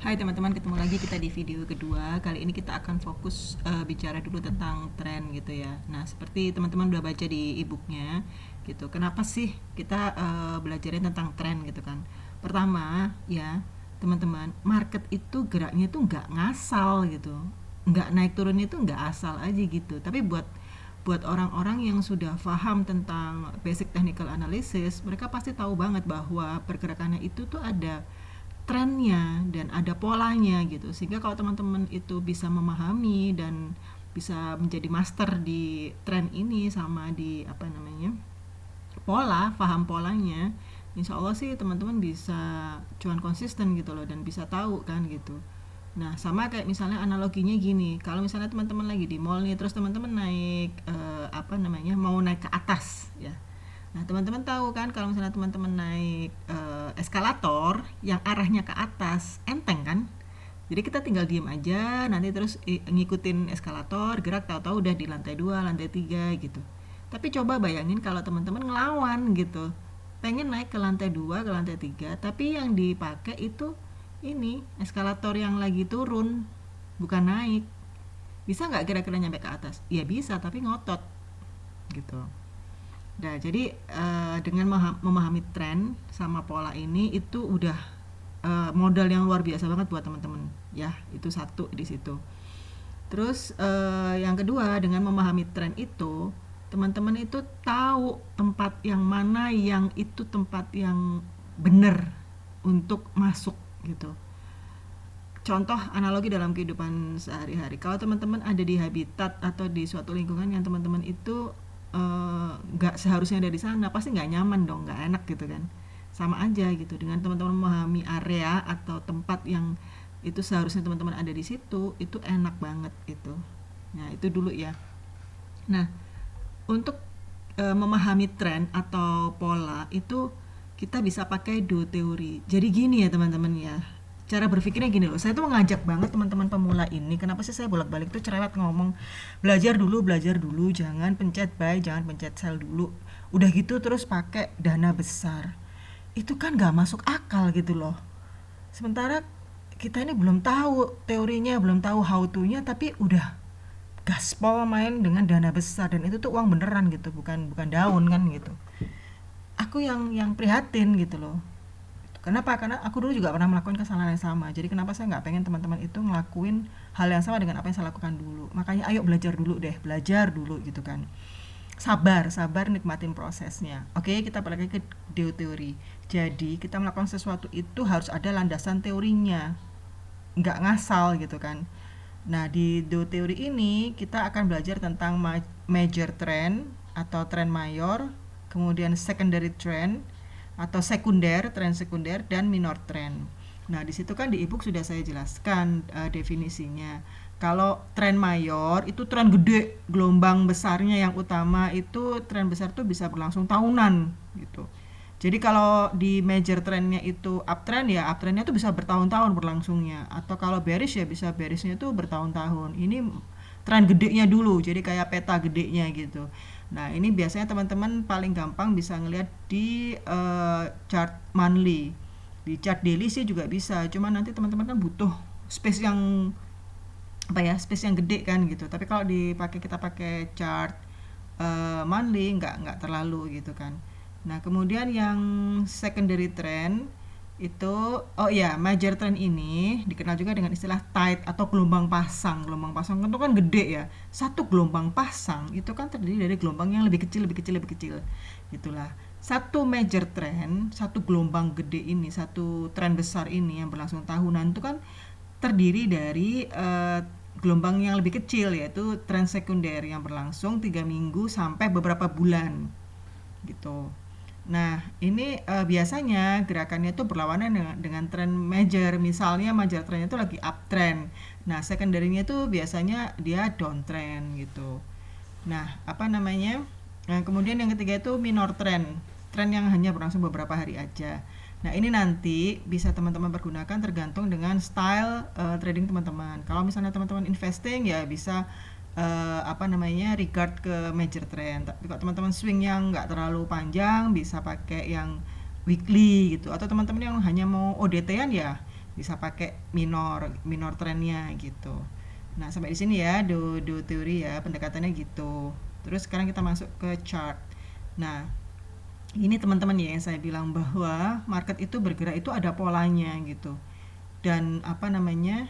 Hai teman-teman, ketemu lagi kita di video kedua. Kali ini kita akan fokus bicara dulu tentang tren gitu ya. Nah, seperti teman-teman udah baca di e-booknya gitu. Kenapa sih kita belajarin tentang tren gitu kan? Pertama ya, teman-teman, market itu geraknya tuh nggak ngasal gitu. Nggak naik turun itu nggak asal aja gitu. Tapi buat buat orang-orang yang sudah paham tentang basic technical analysis, mereka pasti tahu banget bahwa pergerakannya itu tuh ada trennya dan ada polanya gitu, sehingga kalau teman-teman itu bisa memahami dan bisa menjadi master di tren ini sama di apa namanya pola, paham polanya, insya Allah sih teman-teman bisa cuan konsisten gitu loh dan bisa tahu kan gitu. Nah, sama kayak misalnya analoginya gini, kalau misalnya teman-teman lagi di mall nih, terus teman-teman naik apa namanya, mau naik ke atas ya. Nah, teman-teman tahu kan kalau misalnya teman-teman naik eskalator yang arahnya ke atas, enteng kan? Jadi kita tinggal diem aja, nanti terus ngikutin eskalator, gerak tahu-tahu udah di lantai 2, lantai 3 gitu. Tapi coba bayangin kalau teman-teman ngelawan gitu. Pengen naik ke lantai 2, ke lantai 3, tapi yang dipakai itu ini eskalator yang lagi turun, bukan naik. Bisa nggak kira-kira nyampe ke atas? Ya bisa, tapi ngotot gitu. Nah, jadi dengan memahami tren sama pola ini itu udah modal yang luar biasa banget buat teman-teman. Ya, itu satu di situ. Terus yang kedua, dengan memahami tren itu, teman-teman itu tahu tempat yang mana yang itu tempat yang benar untuk masuk gitu. Contoh analogi dalam kehidupan sehari-hari. Kalau teman-teman ada di habitat atau di suatu lingkungan yang teman-teman itu nggak seharusnya ada di sana, pasti nggak nyaman dong, nggak enak gitu kan. Sama aja gitu dengan teman-teman memahami area atau tempat yang itu seharusnya teman-teman ada di situ, itu enak banget gitu. Nah, itu dulu ya. Nah, untuk memahami tren atau pola itu kita bisa pakai do teori. Jadi gini ya teman-teman ya. Cara berpikirnya gini loh. Saya tuh mengajak banget teman-teman pemula ini. Kenapa sih saya bolak-balik tuh cerewet ngomong belajar dulu, jangan pencet buy, jangan pencet sell dulu. Udah gitu terus pakai dana besar. Itu kan gak masuk akal gitu loh. Sementara kita ini belum tahu teorinya, belum tahu how to-nya, tapi udah gaspol main dengan dana besar, dan itu tuh uang beneran gitu, bukan bukan daun kan gitu. Aku yang prihatin gitu loh. Kenapa? Karena aku dulu juga pernah melakukan kesalahan yang sama. Jadi kenapa saya nggak pengen teman-teman itu ngelakuin hal yang sama dengan apa yang saya lakukan dulu. Makanya ayo belajar dulu deh, belajar dulu gitu kan. Sabar, sabar nikmatin prosesnya. Oke, kita balik lagi ke teori. Jadi kita melakukan sesuatu itu harus ada landasan teorinya, nggak ngasal gitu kan. Nah, di teori ini kita akan belajar tentang major trend atau trend mayor, kemudian secondary trend atau tren sekunder, dan minor trend. Nah, di situ kan di ebook sudah saya jelaskan definisinya. Kalau tren mayor itu tren gede, gelombang besarnya yang utama itu tren besar tuh bisa berlangsung tahunan gitu. Jadi kalau di major trendnya itu uptrend, ya uptrendnya tuh bisa bertahun-tahun berlangsungnya. Atau kalau bearish ya bisa bearishnya tuh bertahun-tahun. Ini tren gedenya dulu, jadi kayak peta gedenya gitu. Nah, ini biasanya teman-teman paling gampang bisa ngelihat di chart monthly. Di chart daily sih juga bisa, cuma nanti teman-teman kan butuh space yang apa ya, space yang gede kan gitu. Tapi kalau kita pakai chart monthly nggak terlalu gitu kan. Nah, kemudian yang secondary trend itu, oh ya, major trend ini dikenal juga dengan istilah tide atau gelombang pasang. Gelombang pasang itu kan gede ya. Satu gelombang pasang itu kan terdiri dari gelombang yang lebih kecil, lebih kecil, lebih kecil. Gitulah. Satu major trend, satu gelombang gede ini, satu tren besar ini yang berlangsung tahunan itu kan terdiri dari gelombang yang lebih kecil, yaitu tren sekunder yang berlangsung 3 minggu sampai beberapa bulan gitu. Nah, ini biasanya gerakannya itu berlawanan dengan tren major. Misalnya major trendnya itu lagi uptrend. Nah, secondary-nya itu biasanya dia downtrend gitu. Nah, apa namanya? Nah, kemudian yang ketiga itu minor trend. Tren yang hanya berlangsung beberapa hari aja. Nah, ini nanti bisa teman-teman pergunakan tergantung dengan style trading teman-teman. Kalau misalnya teman-teman investing ya bisa apa namanya, regard ke major trend. Tapi kalau teman-teman swing yang nggak terlalu panjang bisa pakai yang weekly gitu. Atau teman-teman yang hanya mau ODT-an ya bisa pakai minor trendnya gitu. Nah, sampai di sini ya do teori ya, pendekatannya gitu. Terus sekarang kita masuk ke chart. Nah, ini teman-teman ya yang saya bilang bahwa market itu bergerak itu ada polanya gitu. Dan apa namanya,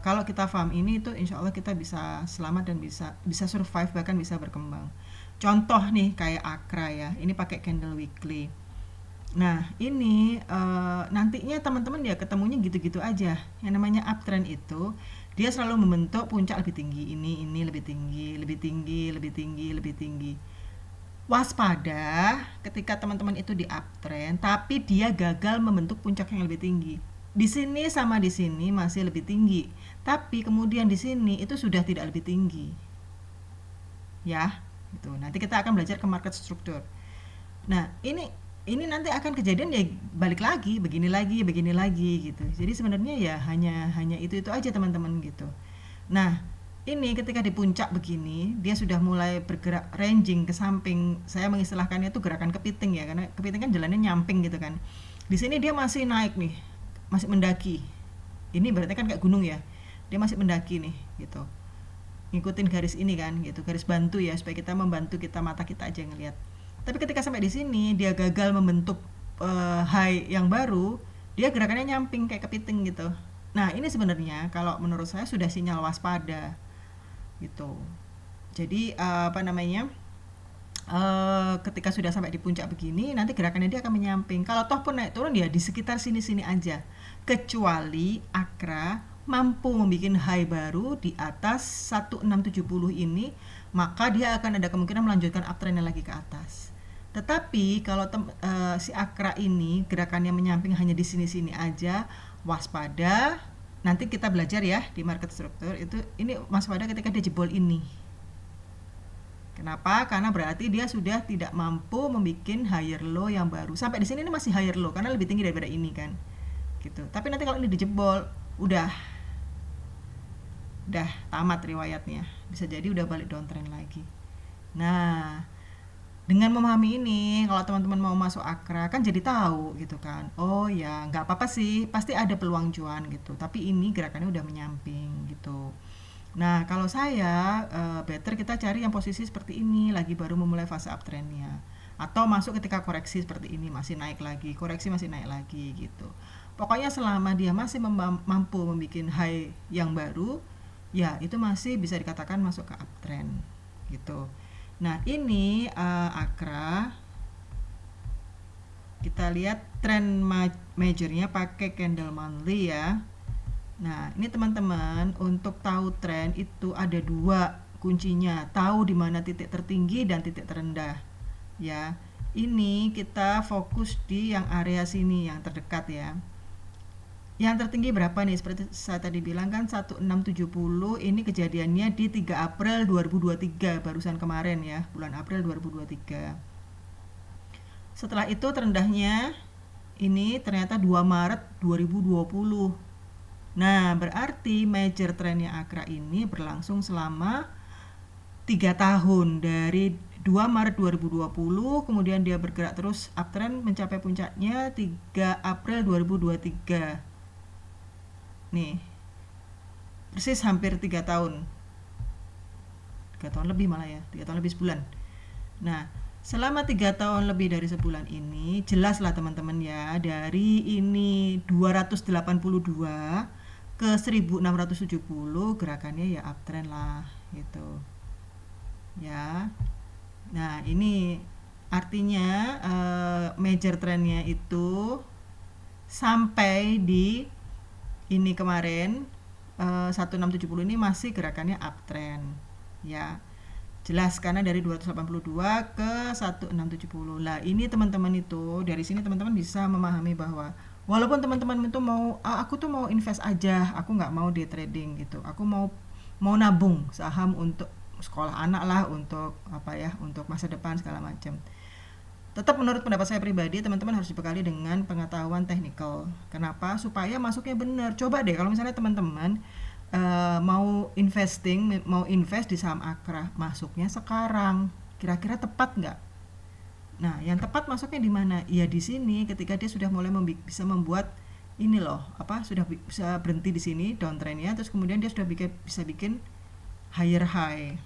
kalau kita paham ini itu insya Allah kita bisa selamat dan bisa survive, bahkan bisa berkembang. Contoh nih kayak Akra ya, ini pakai candle weekly. Nah, ini nantinya teman-teman ya ketemunya gitu-gitu aja. Yang namanya uptrend itu dia selalu membentuk puncak lebih tinggi, ini lebih tinggi, lebih tinggi, lebih tinggi, lebih tinggi. Waspada ketika teman-teman itu di uptrend tapi dia gagal membentuk puncak yang lebih tinggi. Di sini sama di sini masih lebih tinggi, tapi kemudian di sini itu sudah tidak lebih tinggi. Ya, gitu. Nanti kita akan belajar ke market structure. Nah, ini nanti akan kejadian ya balik lagi, begini lagi gitu. Jadi sebenarnya ya hanya itu aja teman-teman gitu. Nah, ini ketika di puncak begini, dia sudah mulai bergerak ranging ke samping. Saya mengistilahkannya itu gerakan kepiting ya, karena kepiting kan jalannya nyamping gitu kan. Di sini dia masih naik nih, masih mendaki. Ini berarti kan kayak gunung ya. Dia masih mendaki nih gitu. Ngikutin garis ini kan gitu, garis bantu ya supaya kita membantu kita mata kita aja ngelihat. Tapi ketika sampai di sini dia gagal membentuk high yang baru, dia gerakannya nyamping kayak kepiting gitu. Nah, ini sebenarnya kalau menurut saya sudah sinyal waspada gitu. Jadi apa namanya, ketika sudah sampai di puncak begini nanti gerakannya dia akan menyamping. Kalau toh pun naik turun ya di sekitar sini-sini aja, kecuali Akra mampu membuat high baru di atas 1670 ini, maka dia akan ada kemungkinan melanjutkan uptrendnya lagi ke atas. Tetapi kalau si Akra ini gerakannya menyamping hanya di sini-sini aja, waspada. Nanti kita belajar ya di market structure itu, ini waspada ketika dia jebol ini. Kenapa? Karena berarti dia sudah tidak mampu membuat higher low yang baru. Sampai di sini ini masih higher low karena lebih tinggi daripada ini kan. Gitu. Tapi nanti kalau ini dijebol, udah tamat riwayatnya. Bisa jadi udah balik downtrend lagi. Nah, dengan memahami ini, kalau teman-teman mau masuk Akra kan jadi tahu gitu kan. Oh ya, nggak apa-apa sih, pasti ada peluang cuan gitu. Tapi ini gerakannya udah menyamping gitu. Nah, kalau saya better kita cari yang posisi seperti ini, lagi baru memulai fase uptrendnya. Atau masuk ketika koreksi seperti ini, masih naik lagi, koreksi masih naik lagi gitu. Pokoknya selama dia masih mampu membuat high yang baru, ya itu masih bisa dikatakan masuk ke uptrend gitu. Nah, ini Akra. Kita lihat trend majornya pakai candle monthly ya. Nah, ini teman-teman, untuk tahu tren itu ada dua kuncinya. Tahu di mana titik tertinggi dan titik terendah. Ya. Ini kita fokus di yang area sini yang terdekat ya. Yang tertinggi berapa nih? Seperti saya tadi bilang kan 1670, ini kejadiannya di 3 April 2023, barusan kemarin ya, bulan April 2023. Setelah itu terendahnya ini ternyata 2 Maret 2020. Nah, berarti major trendnya Akra ini berlangsung selama 3 tahun, dari 2 Maret 2020, kemudian dia bergerak terus uptrend mencapai puncaknya 3 April 2023. Nih, persis hampir 3 tahun. 3 tahun lebih malah ya, 3 tahun lebih sebulan. Nah, selama 3 tahun lebih dari sebulan ini, jelas lah teman-teman ya, dari ini 282 ke 1670 gerakannya ya uptrend lah gitu ya. Nah, ini artinya major trendnya itu sampai di ini kemarin 1670 ini masih gerakannya uptrend ya. Jelas karena dari 282 ke 1670. Lah, ini teman-teman itu dari sini teman-teman bisa memahami bahwa walaupun teman-teman itu mau aku tuh mau invest aja, aku nggak mau day trading gitu. Aku mau nabung saham untuk sekolah anak lah, untuk apa ya, untuk masa depan segala macam. Tetap menurut pendapat saya pribadi, teman-teman harus dibekali dengan pengetahuan teknikal. Kenapa? Supaya masuknya benar. Coba deh kalau misalnya teman-teman mau invest di saham Akra, masuknya sekarang, kira-kira tepat nggak? Nah, yang tepat masuknya di mana? Ya di sini, ketika dia sudah mulai bisa membuat ini loh, apa, sudah bisa berhenti di sini downtrendnya, terus kemudian dia sudah bisa bikin higher high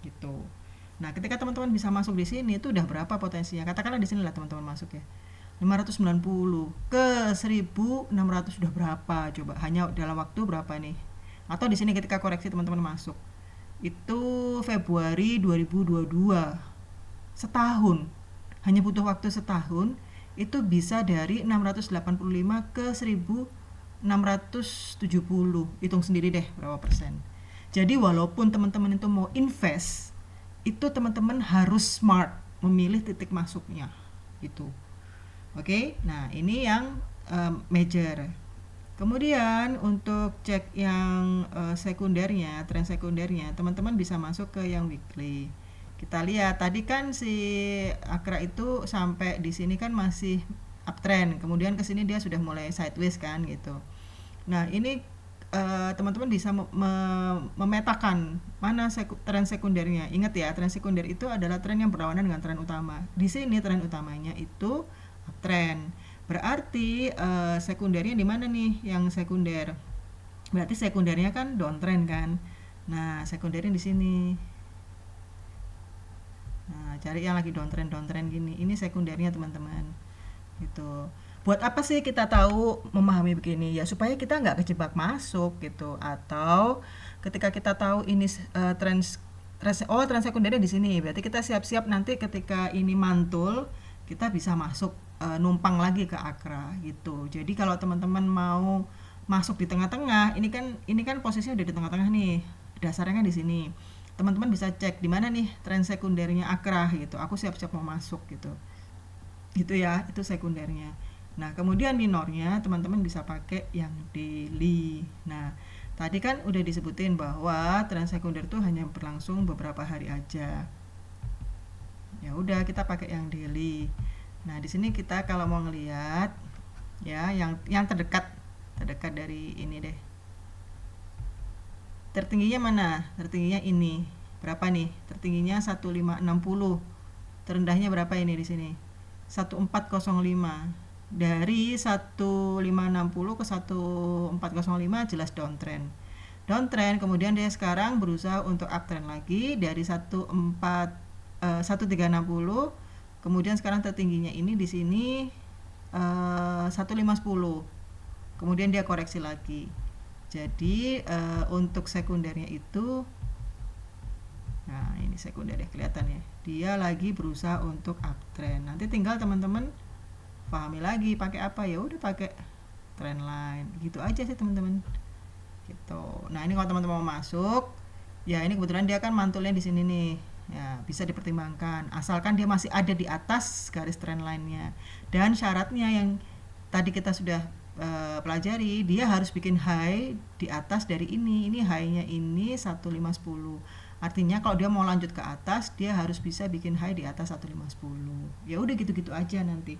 gitu. Nah, ketika teman-teman bisa masuk di sini itu udah berapa potensinya? Katakanlah di sini lah teman-teman masuk ya. 590 ke 1600 sudah berapa coba? Hanya dalam waktu berapa nih? Atau di sini ketika koreksi teman-teman masuk. Itu Februari 2022. Setahun. Hanya butuh waktu setahun itu bisa dari 685 ke 1670. Hitung sendiri deh berapa persen. Jadi walaupun teman-teman itu mau invest, itu teman-teman harus smart memilih titik masuknya gitu. Oke, nah ini yang major. Kemudian untuk cek yang sekundernya, tren sekundernya, teman-teman bisa masuk ke yang weekly. Kita lihat tadi kan si Akra itu sampai di sini kan masih uptrend, kemudian ke sini dia sudah mulai sideways kan gitu. Nah, ini teman-teman bisa memetakan mana tren sekundernya. Ingat ya, tren sekunder itu adalah tren yang berlawanan dengan tren utama. Di sini tren utamanya itu uptrend. Berarti sekundernya di mana nih yang sekunder? Berarti sekundernya kan downtrend kan. Nah, sekundernya di sini. Nah, cari yang lagi downtrend gini. Ini sekundernya teman-teman. Gitu. Buat apa sih kita tahu memahami begini ya, supaya kita nggak kejebak masuk gitu, atau ketika kita tahu ini tren sekundernya di sini, berarti kita siap-siap nanti ketika ini mantul kita bisa masuk numpang lagi ke Akra gitu. Jadi kalau teman-teman mau masuk di tengah-tengah, ini kan posisinya udah di tengah-tengah nih, dasarnya kan di sini. Teman-teman bisa cek di mana nih tren sekundernya Akra gitu. Aku siap-siap mau masuk gitu. Gitu ya, itu sekundernya. Nah, kemudian minornya teman-teman bisa pakai yang daily. Nah, tadi kan udah disebutin bahwa tren sekunder itu hanya berlangsung beberapa hari aja. Ya udah, kita pakai yang daily. Nah, di sini kita kalau mau ngelihat ya yang terdekat dari ini deh. Tertingginya mana? Tertingginya ini. Berapa nih? Tertingginya 1560. Terendahnya berapa ini di sini? 1405. Dari 1560 ke 1405 jelas downtrend. Downtrend, kemudian dia sekarang berusaha untuk uptrend lagi dari 1360. Kemudian sekarang tertingginya ini di sini 1510. Kemudian dia koreksi lagi. Jadi untuk sekundernya itu, nah ini sekunder ya, kelihatan ya, dia lagi berusaha untuk uptrend. Nanti tinggal teman-teman pahami lagi pakai apa, ya udah pakai trend line gitu aja sih teman-teman gitu. Nah, ini kalau teman-teman mau masuk ya, ini kebetulan dia kan mantulnya di sini nih ya, bisa dipertimbangkan asalkan dia masih ada di atas garis trend line-nya. Dan syaratnya yang tadi kita sudah pelajari, dia harus bikin high di atas dari ini high-nya ini 1510. Artinya kalau dia mau lanjut ke atas, dia harus bisa bikin high di atas 1510. Ya udah gitu-gitu aja nanti.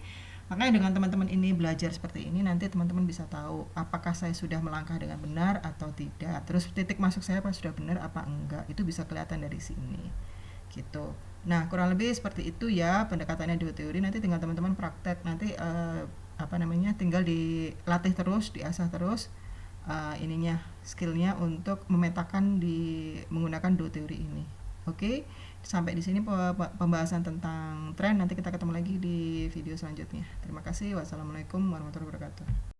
Makanya dengan teman-teman ini belajar seperti ini, nanti teman-teman bisa tahu apakah saya sudah melangkah dengan benar atau tidak. Terus titik masuk saya apa sudah benar apa enggak. Itu bisa kelihatan dari sini. Gitu. Nah, kurang lebih seperti itu ya pendekatannya di teori. Nanti tinggal teman-teman praktek. Nanti tinggal dilatih terus, diasah terus ininya, skillnya untuk memetakan menggunakan dua teori ini. Oke, sampai di sini pembahasan tentang tren. Nanti kita ketemu lagi di video selanjutnya. Terima kasih. Wassalamualaikum warahmatullahi wabarakatuh.